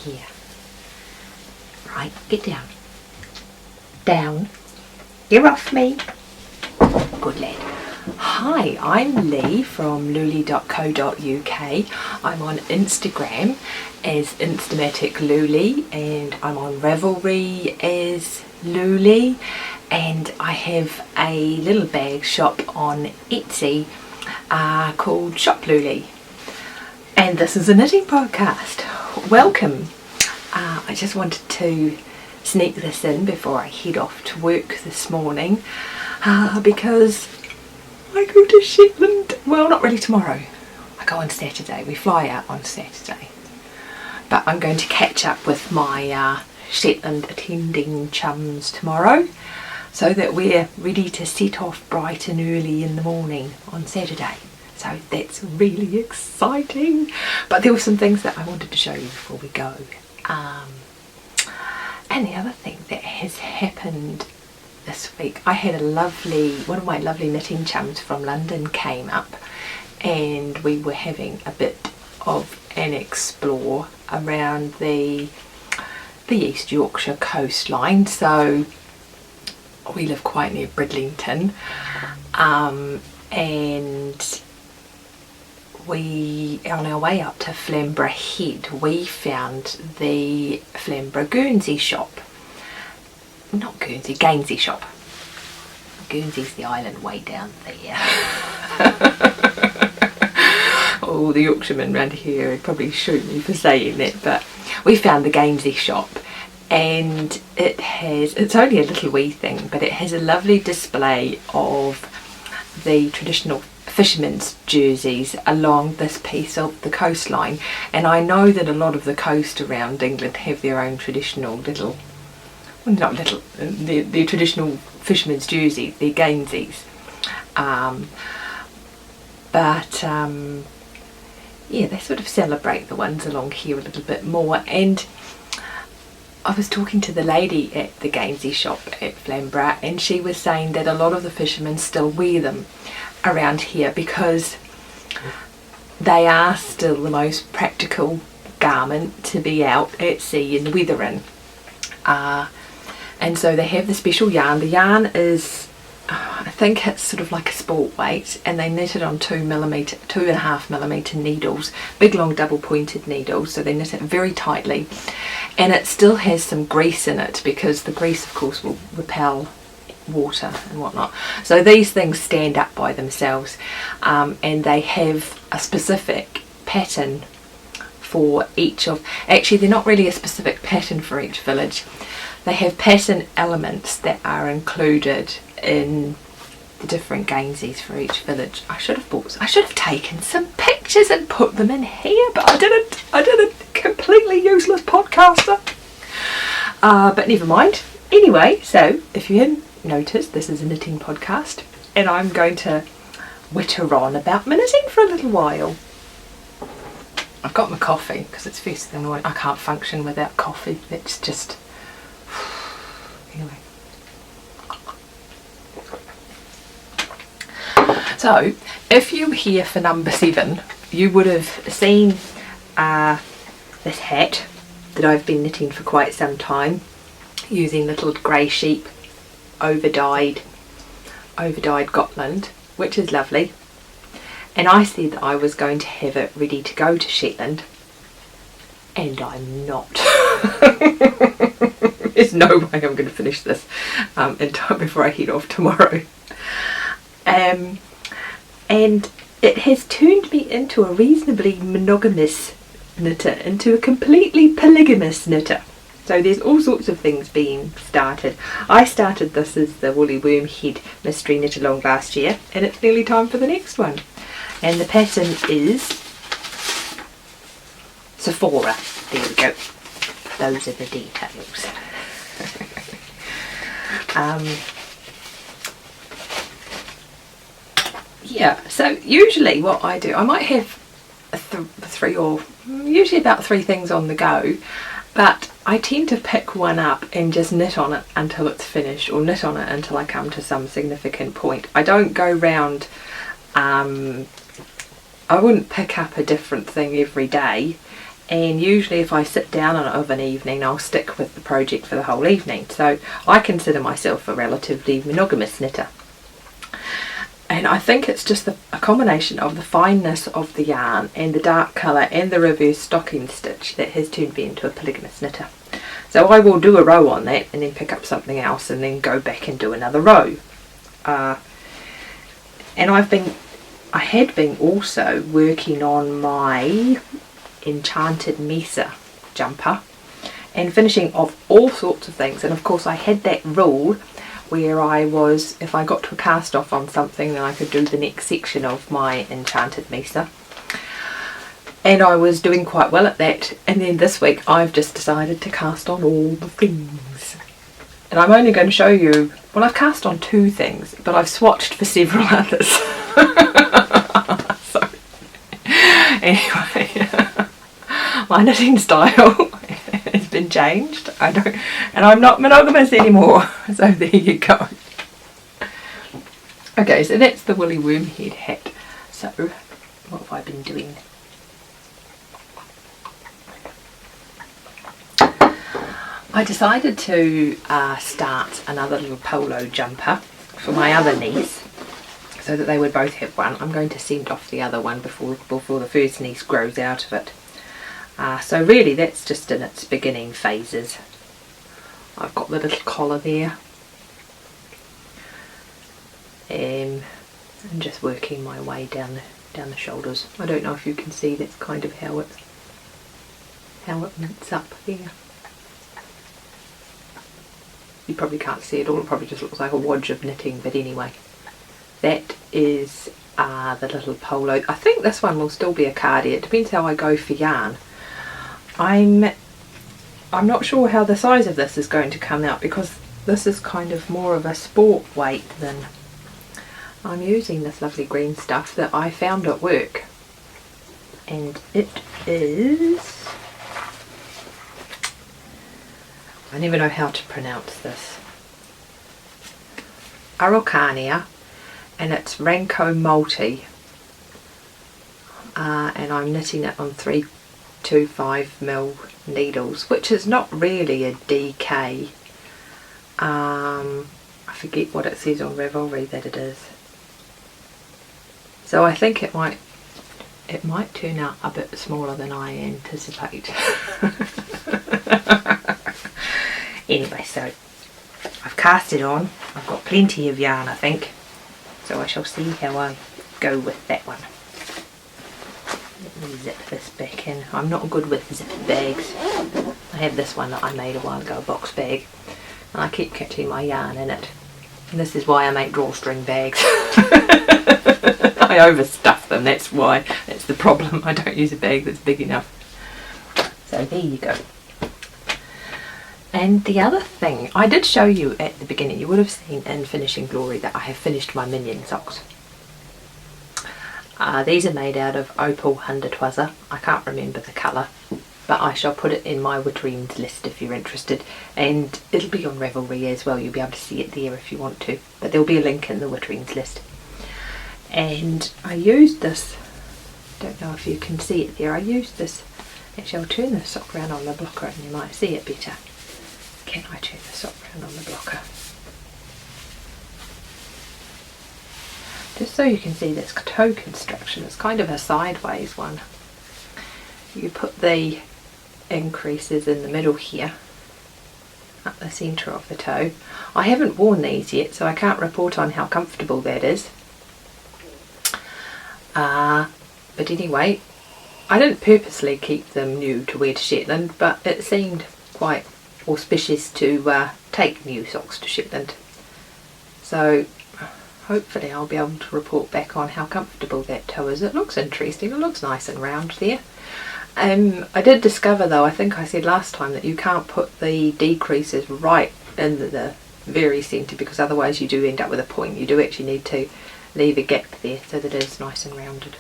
here. Right, get down. Down. You're off me. Good lad. Hi, I'm Lee from louleigh.co.uk. I'm on Instagram as Instamatic Louleigh, and I'm on Ravelry as Louleigh, and I have a little bag shop on Etsy called Shop Louleigh. And this is a knitting podcast. Welcome. I just wanted to sneak this in before I head off to work this morning because I go to Shetland. Well, not really tomorrow. I go on Saturday. We fly out on Saturday. But I'm going to catch up with my Shetland attending chums tomorrow so that we're ready to set off bright and early in the morning on Saturday. So that's really exciting. But there were some things that I wanted to show you before we go. And the other thing that has happened this week, I had one of my lovely knitting chums from London came up, and we were having a bit of an explore around the East Yorkshire coastline. So we live quite near Bridlington, and on our way up to Flamborough Head, we found the Flamborough Guernsey shop. Not Guernsey, Gainsey shop. Guernsey's the island way down there. Oh, the Yorkshiremen around here would probably shoot me for saying that, but we found the Gainsey shop, and it's only a little wee thing, but it has a lovely display of the traditional fishermen's jerseys along this piece of the coastline. And I know that a lot of the coast around England have their own traditional their traditional fishermen's jerseys, their Gainseys. Yeah, they sort of celebrate the ones along here a little bit more. And I was talking to the lady at the Gainsey shop at Flamborough, and she was saying that a lot of the fishermen still wear them around here because they are still the most practical garment to be out at sea in the weather in. And so they have the special yarn. The yarn is, I think it's sort of like a sport weight, and they knit it on 2.5mm needles, big long double pointed needles, so they knit it very tightly, and it still has some grease in it because the grease of course will repel water and whatnot. So these things stand up by themselves, and they have a specific pattern for each of, actually they're not really a specific pattern for each village. They have pattern elements that are included in the different Gainseys for each village. I should have taken some pictures and put them in here, but I didn't. Completely useless podcaster. But never mind. Anyway, so if you hadn't noticed, this is a knitting podcast, and I'm going to witter on about my knitting for a little while. I've got my coffee because it's first thing in the morning. I can't function without coffee. It's just anyway. So if you were here for number 7, you would have seen this hat that I've been knitting for quite some time using little grey sheep over-dyed Gotland, which is lovely. And I said that I was going to have it ready to go to Shetland, and I'm not. There's no way I'm going to finish this in time before I head off tomorrow. And it has turned me into a reasonably monogamous knitter, into a completely polygamous knitter. So there's all sorts of things being started. I started this as the Woolly Wormhead Mystery Knit Along last year, and it's nearly time for the next one. And the pattern is Sephora. There we go. Those are the details. Yeah, so usually what I do, I might have usually about 3 things on the go, but I tend to pick one up and just knit on it until it's finished, or knit on it until I come to some significant point. I don't go round, I wouldn't pick up a different thing every day and usually if I sit down of an evening I'll stick with the project for the whole evening. So I consider myself a relatively monogamous knitter, and I think it's just a combination of the fineness of the yarn and the dark colour and the reverse stocking stitch that has turned me into a polygamous knitter. So I will do a row on that and then pick up something else and then go back and do another row. And I had been also working on my enchanted mesa jumper and finishing off all sorts of things, and of course I had that rule where if I got to a cast off on something, then I could do the next section of my enchanted mesa, and I was doing quite well at that. And then this week I've just decided to cast on all the things, and I'm only going to show you, well, I've cast on 2 things, but I've swatched for several others. So anyway, my knitting style has been changed. And I'm not monogamous anymore. So there you go. Okay, so that's the woolly wormhead hat. So what have I been doing? I decided to start another little polo jumper for my other niece, so that they would both have one. I'm going to send off the other one before the first niece grows out of it. So really that's just in its beginning phases. I've got the little collar there, and just working my way down the shoulders. I don't know if you can see, that's kind of how it knits up there. You probably can't see it all, it probably just looks like a wodge of knitting, but anyway, that is the little polo. I think this one will still be a cardie. It depends how I go for yarn. I'm not sure how the size of this is going to come out, because this is kind of more of a sport weight than... I'm using this lovely green stuff that I found at work, and it is... I never know how to pronounce this. Araucania, and it's Ranco Multi, and I'm knitting it on 325mm needles, which is not really a DK. I forget what it says on Ravelry that it is. So I think it might turn out a bit smaller than I anticipate. Anyway, so I've cast it on. I've got plenty of yarn, I think, so I shall see how I go with that one. Let me zip this back in. I'm not good with zip bags. I have this one that I made a while ago, a box bag, and I keep catching my yarn in it. And this is why I make drawstring bags. I overstuff them, that's why. That's the problem. I don't use a bag that's big enough. So there you go. And the other thing, I did show you at the beginning, you would have seen in Finishing Glory that I have finished my minion socks. These are made out of opal hundertwasser. I can't remember the colour, but I shall put it in my Witterings list if you're interested, and it'll be on Ravelry as well. You'll be able to see it there if you want to, but there'll be a link in the Witterings list. And I used this, don't know if you can see it there, I used this, actually I'll turn the sock around on the blocker and you might see it better. Can I turn the sock around on the blocker? Just so you can see this toe construction, it's kind of a sideways one. You put the increases in the middle here, up the centre of the toe. I haven't worn these yet, so I can't report on how comfortable that is. But anyway, I didn't purposely keep them new to wear to Shetland, but it seemed quite auspicious to take new socks to Shetland. So hopefully I'll be able to report back on how comfortable that toe is. It looks interesting, it looks nice and round there. I did discover though, I think I said last time, that you can't put the decreases right in the very centre, because otherwise you do end up with a point. You do actually need to leave a gap there so that it is nice and rounded.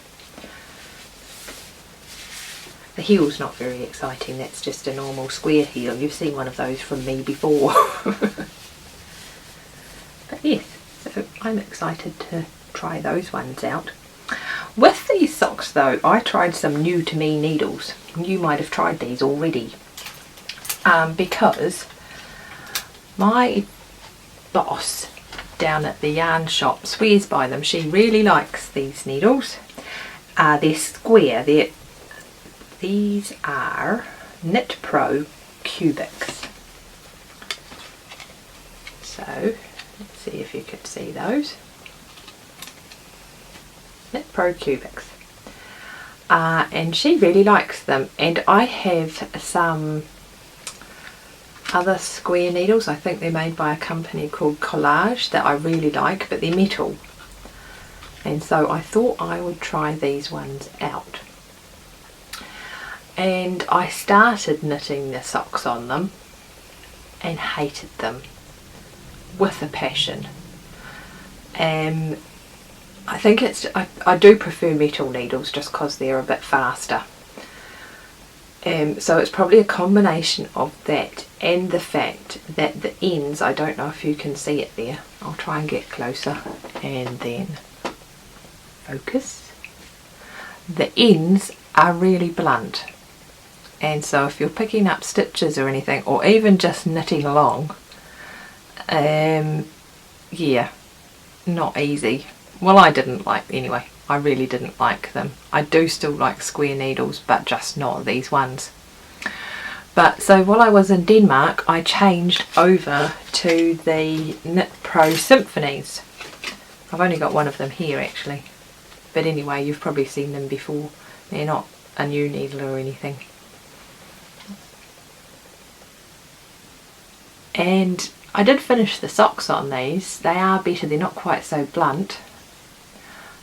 The heel's not very exciting, that's just a normal square heel. You've seen one of those from me before. But yes, so I'm excited to try those ones out. With these socks though, I tried some new to me needles. You might have tried these already. Because my boss down at the yarn shop swears by them. She really likes these needles. They're square. These are Knit Pro cubics. So let's see if you could see those. Knit Pro cubics. And she really likes them, and I have some other square needles. I think they're made by a company called Collage that I really like, but they're metal, and so I thought I would try these ones out. And I started knitting the socks on them and hated them with a passion. I think I do prefer metal needles just because they're a bit faster. So it's probably a combination of that and the fact that the ends, I don't know if you can see it there, I'll try and get closer and then focus. The ends are really blunt, and so if you're picking up stitches or anything, or even just knitting along, yeah, not easy. Well, I didn't like, anyway, I really didn't like them. I do still like square needles, but just not these ones. But so while I was in Denmark, I changed over to the Knit Pro Symphonies. I've only got one of them here actually, but anyway, you've probably seen them before. They're not a new needle or anything. And I did finish the socks on these. They are better, they're not quite so blunt.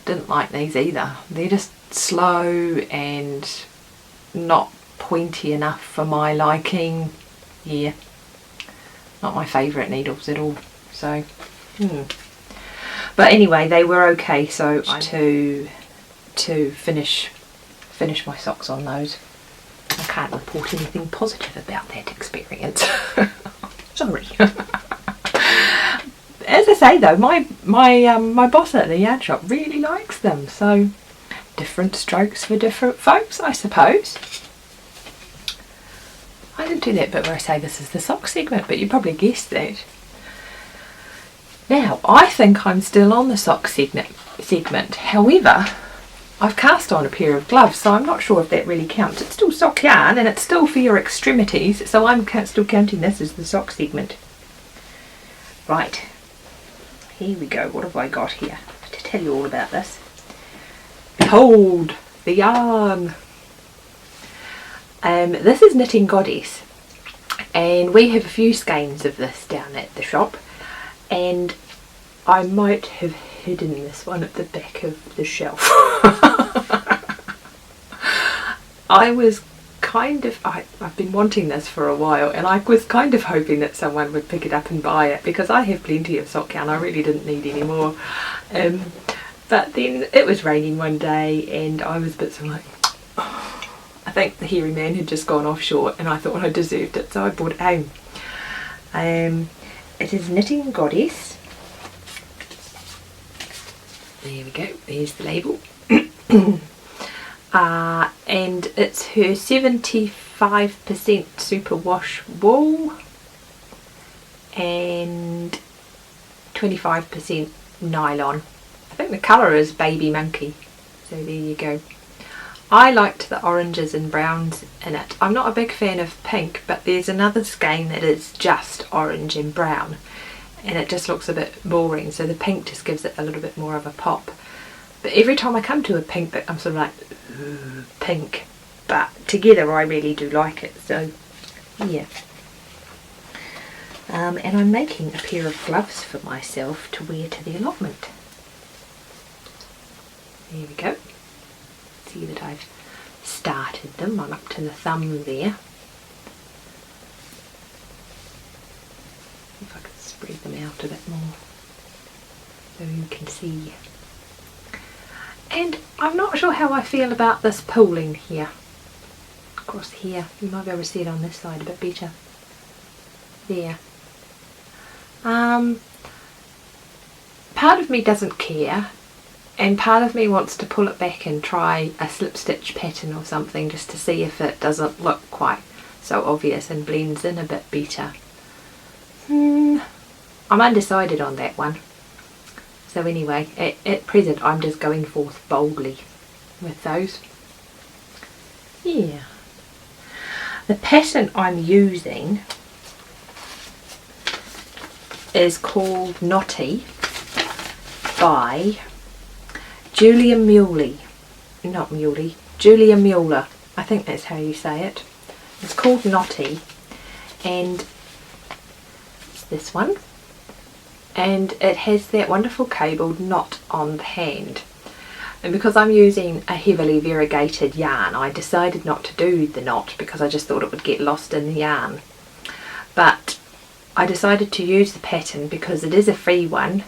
Didn't like these either. They're just slow and not pointy enough for my liking. Yeah, not my favourite needles at all. So, but anyway, they were okay. So I to finish my socks on those. I can't report anything positive about that experience. Sorry. As I say though, my boss at the yarn shop really likes them, so different strokes for different folks, I suppose. I didn't do that bit where I say this is the sock segment, but you probably guessed that. Now, I think I'm still on the sock segment. However, I've cast on a pair of gloves, so I'm not sure if that really counts. It's still sock yarn and it's still for your extremities, so I'm still counting this as the sock segment. Right. Here we go. What have I got here to tell you all about this? Behold the yarn. This is Knitting Goddess, and we have a few skeins of this down at the shop, and I might have hidden this one at the back of the shelf. I was kind of, I've been wanting this for a while, and I was kind of hoping that someone would pick it up and buy it, because I have plenty of sock yarn. I really didn't need any more. But then it was raining one day and I was a bit sort of like, oh, I think the hairy man had just gone offshore and I thought I deserved it, so I brought it home. It is Knitting Goddess. There we go, there's the label. And it's her 75% superwash wool and 25% nylon. I think the colour is baby monkey, so there you go. I liked the oranges and browns in it. I'm not a big fan of pink, but there's another skein that is just orange and brown, and it just looks a bit boring, so the pink just gives it a little bit more of a pop. But every time I come to a pink bit, I'm sort of like, ooh, pink. But together I really do like it, so yeah. And I'm making a pair of gloves for myself to wear to the allotment. There we go. See that I've started them. I'm up to the thumb there. If I could spread them out a bit more so you can see. And I'm not sure how I feel about this pooling here. Across here. You might be able to see it on this side a bit better. There. Part of me doesn't care, and part of me wants to pull it back and try a slip stitch pattern or something, just to see if it doesn't look quite so obvious and blends in a bit better. I'm undecided on that one. So anyway, at present I'm just going forth boldly with those. Yeah. The pattern I'm using is called Knotty by Julia Mueller. Julia Mueller. I think that's how you say it. It's called Knotty, and it's this one. And it has that wonderful cabled knot on the hand. And because I'm using a heavily variegated yarn, I decided not to do the knot because I just thought it would get lost in the yarn. But I decided to use the pattern because it is a free one,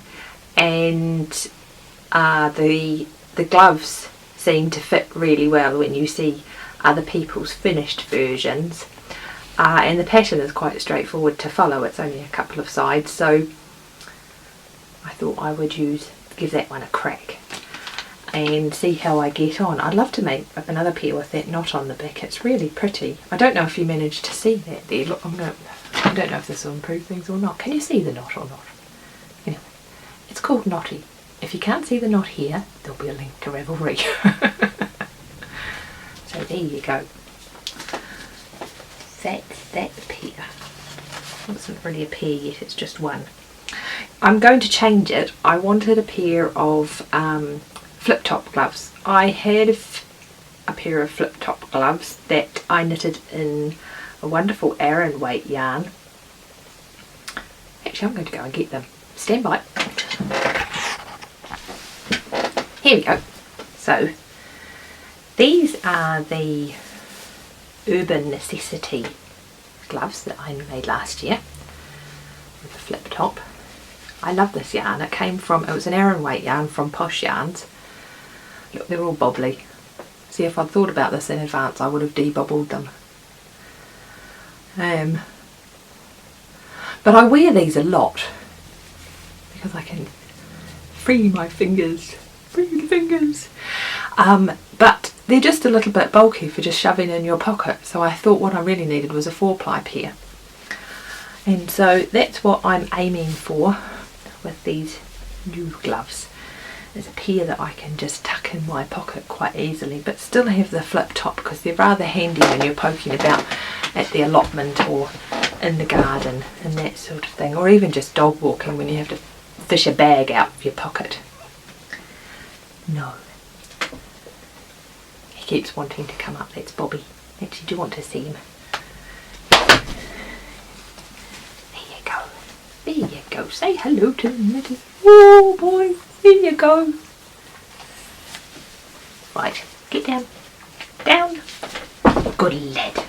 and the gloves seem to fit really well when you see other people's finished versions. And the pattern is quite straightforward to follow. It's only a couple of sides, so I thought I would give that one a crack and see how I get on. I'd love to make up another pair with that knot on the back. It's really pretty. I don't know if you managed to see that there. Look, I don't know if this will improve things or not. Can you see the knot or not? Anyway, it's called Knotty. If you can't see the knot here, there'll be a link to Ravelry. So there you go. That's that pair. It's not really a pair yet, it's just one. I'm going to change it. I wanted a pair of Fliptop gloves. I had a pair of Fliptop gloves that I knitted in a wonderful Aran weight yarn. Actually, I'm going to go and get them. Stand by. Here we go. So these are the Urban Necessity gloves that I made last year with the Fliptop. I love this yarn. It was an Aran weight yarn from Posh Yarns. Look, they're all bobbly. See, if I'd thought about this in advance, I would have debobbled them. But I wear these a lot because I can free my fingers. Free the fingers. But they're just a little bit bulky for just shoving in your pocket. So I thought what I really needed was a 4-ply pair. And so that's what I'm aiming for with these new gloves. There's a pair that I can just tuck in my pocket quite easily, but still have the flip top because they're rather handy when you're poking about at the allotment or in the garden and that sort of thing, or even just dog walking when you have to fish a bag out of your pocket. No. He keeps wanting to come up. That's Bobby. Actually, do you want to see him? There you go. Say hello to the little... Oh boy, there you go. Right, get down. Down. Good lad.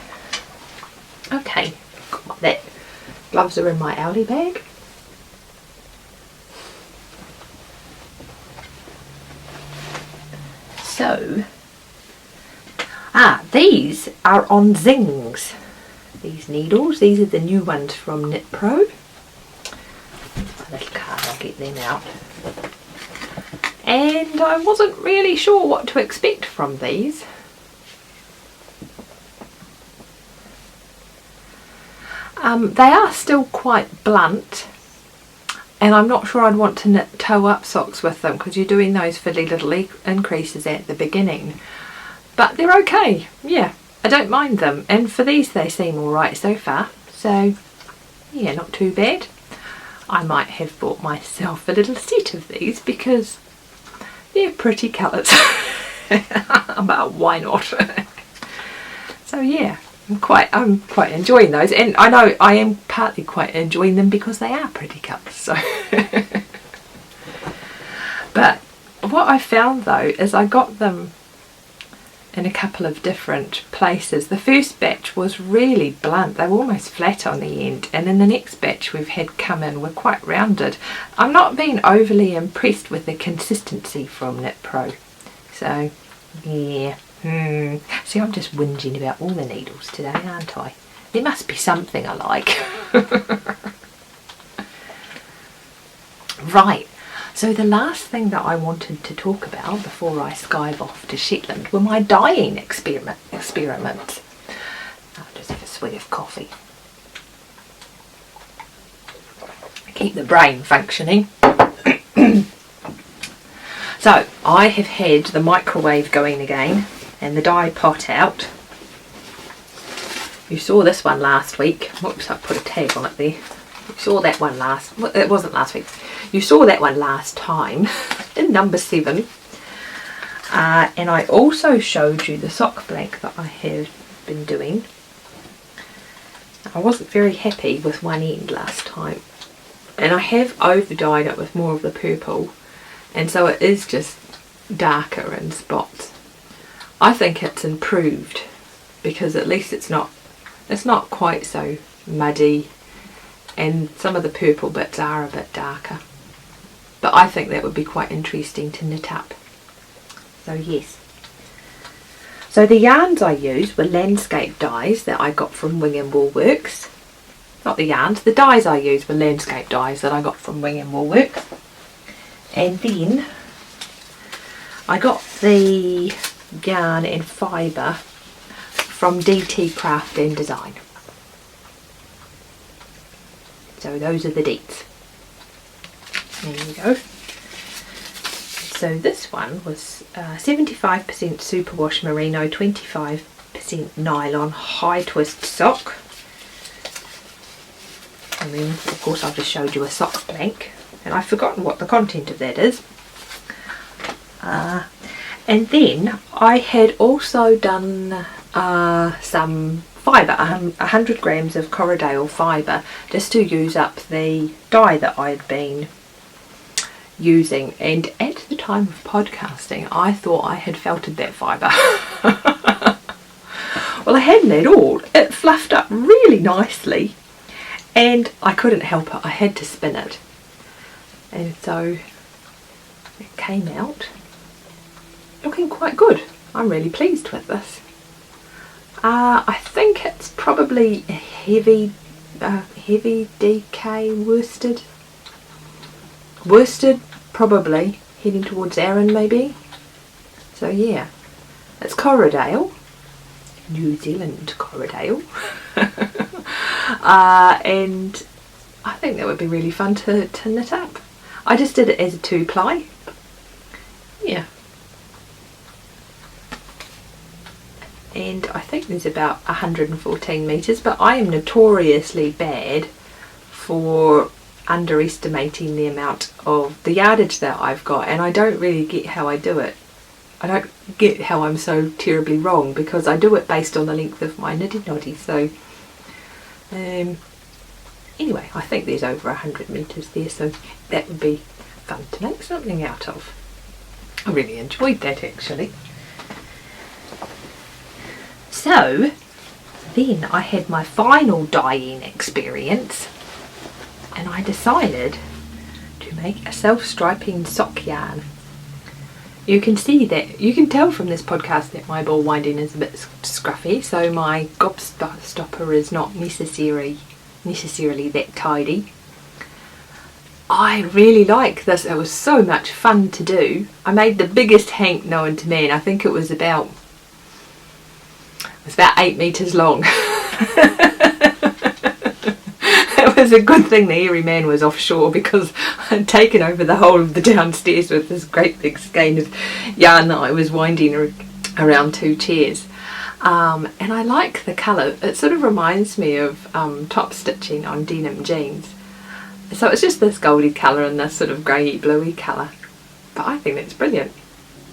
Okay, got that. Gloves are in my Owlie bag. So, these are on Zings. These needles, these are the new ones from Knit Pro. A little card, I'll get them out. And I wasn't really sure what to expect from these. They are still quite blunt, and I'm not sure I'd want to knit toe-up socks with them because you're doing those fiddly little increases at the beginning. But they're okay, yeah, I don't mind them, and for these they seem alright so far, so yeah, not too bad. I might have bought myself a little set of these because they're pretty colours. But why not? So yeah, I'm quite enjoying those, and I know I am partly quite enjoying them because they are pretty colours. So but what I found though is I got them in a couple of different places. The first batch was really blunt, they were almost flat on the end, and then the next batch we've had come in were quite rounded. I'm not being overly impressed with the consistency from Knit Pro, so yeah. See, I'm just whinging about all the needles today, aren't I? There must be something I like. Right, So the last thing that I wanted to talk about before I skive off to Shetland were my dyeing experiments. I'll just have a swig of coffee. Keep the brain functioning. So I have had the microwave going again and the dye pot out. You saw this one last week. Whoops, I put a tag on it there. You saw that one it wasn't last week. You saw that one last time in number 7. And I also showed you the sock blank that I have been doing. I wasn't very happy with one end last time. And I have over dyed it with more of the purple. And so it is just darker in spots. I think it's improved because at least it's not quite so muddy, and some of the purple bits are a bit darker. But I think that would be quite interesting to knit up. So yes. So the yarns I used were landscape dyes that I got from Wing and Wool Works. Not the yarns, the dyes I used were landscape dyes that I got from Wing and Wool Works. And then I got the yarn and fibre from DT Craft and Design. So those are the dates. There you go. So this one was 75% superwash merino, 25% nylon, high twist sock. And then of course I've just showed you a sock blank, and I've forgotten what the content of that is. And then I had also done some fibre, 100 grams of Koridai fibre, just to use up the dye that I'd been using. And at the time of podcasting I thought I had felted that fibre. Well, I hadn't at all. It fluffed up really nicely and I couldn't help it, I had to spin it, and so it came out looking quite good. I'm really pleased with this. I think it's probably a heavy DK worsted, probably heading towards Arran maybe. So yeah, it's Koridai, New Zealand Koridai. And I think that would be really fun to knit up. I just did it as a 2-ply. Yeah. And I think there's about 114 metres, but I am notoriously bad for underestimating the amount of the yardage that I've got, and I don't really get how I do it. I don't get how I'm so terribly wrong, because I do it based on the length of my niddy noddy. So anyway, I think there's over 100 metres there, so that would be fun to make something out of. I really enjoyed that actually. So then I had my final dyeing experience, and I decided to make a self-striping sock yarn. You can tell from this podcast that my ball winding is a bit scruffy, so my gobstopper is not necessarily that tidy. I really like this. It was so much fun to do. I made the biggest hank known to man. I think it was about 8 metres long. It was a good thing the hairy man was offshore, because I'd taken over the whole of the downstairs with this great big skein of yarn that I was winding around 2 chairs. And I like the colour. It sort of reminds me of top stitching on denim jeans. So it's just this goldy colour and this sort of greyy bluey colour. But I think that's brilliant.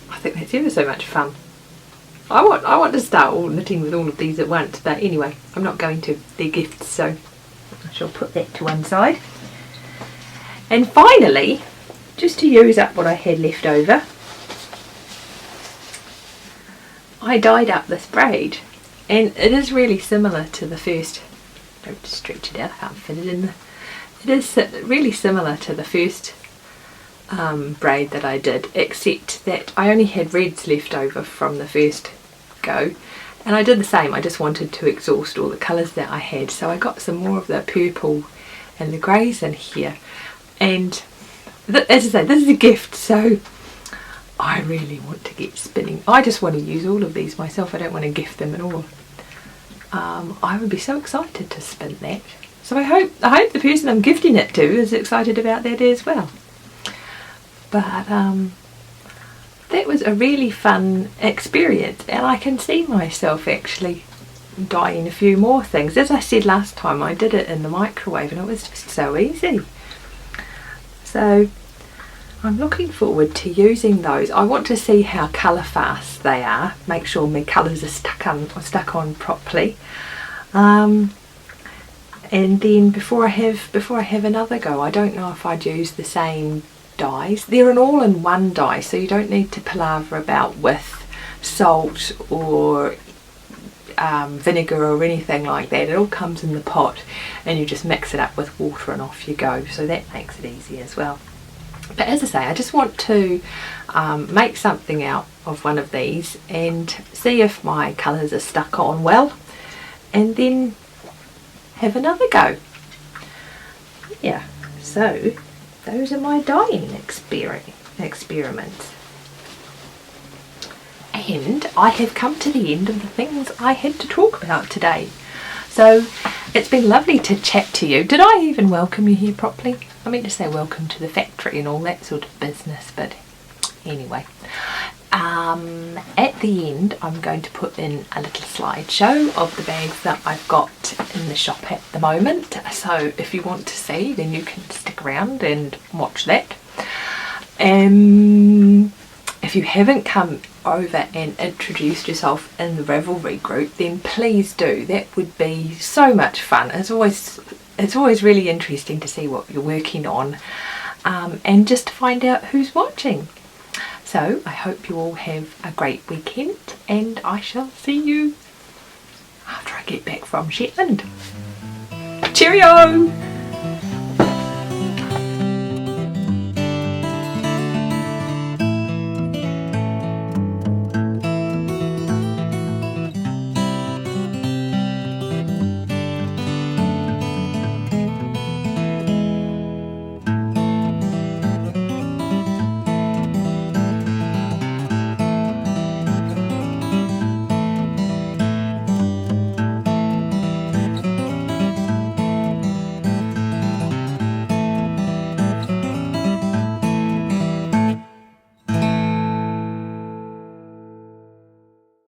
I think that's ever so much fun. I want to start knitting with all of these at once, but anyway, I'm not going to. They're gifts, so I shall put that to one side. And finally, just to use up what I had left over, I dyed up this braid, and it is really similar to the first. Don't stretch it out, I can't fit it in there. It is really similar to the first braid that I did, except that I only had reds left over from the first go, and I did the same. I just wanted to exhaust all the colours that I had, so I got some more of the purple and the greys in here, and as I say, this is a gift, so I really want to get spinning. I just want to use all of these myself. I don't want to gift them at all. I would be so excited to spin that. So I hope the person I'm gifting it to is excited about that as well. But that was a really fun experience, and I can see myself actually dyeing a few more things. As I said last time, I did it in the microwave and it was just so easy. So I'm looking forward to using those. I want to see how colour fast they are, make sure my colours are stuck on properly. And then before I have another go, I don't know if I'd use the same dyes. They're an all-in-one dye, so you don't need to palaver about with salt or vinegar or anything like that. It all comes in the pot and you just mix it up with water and off you go, so that makes it easy as well. But as I say, I just want to make something out of one of these and see if my colours are stuck on well, and then have another go. Yeah, so those are my dyeing experiments. And I have come to the end of the things I had to talk about today. So it's been lovely to chat to you. Did I even welcome you here properly? I meant to say welcome to the factory and all that sort of business, but anyway. At the end I'm going to put in a little slideshow of the bags that I've got in the shop at the moment. So if you want to see, then you can stick around and watch that. If you haven't come over and introduced yourself in the Ravelry group, then please do. That would be so much fun. It's always really interesting to see what you're working on, and just to find out who's watching. So I hope you all have a great weekend, and I shall see you after I get back from Shetland. Cheerio!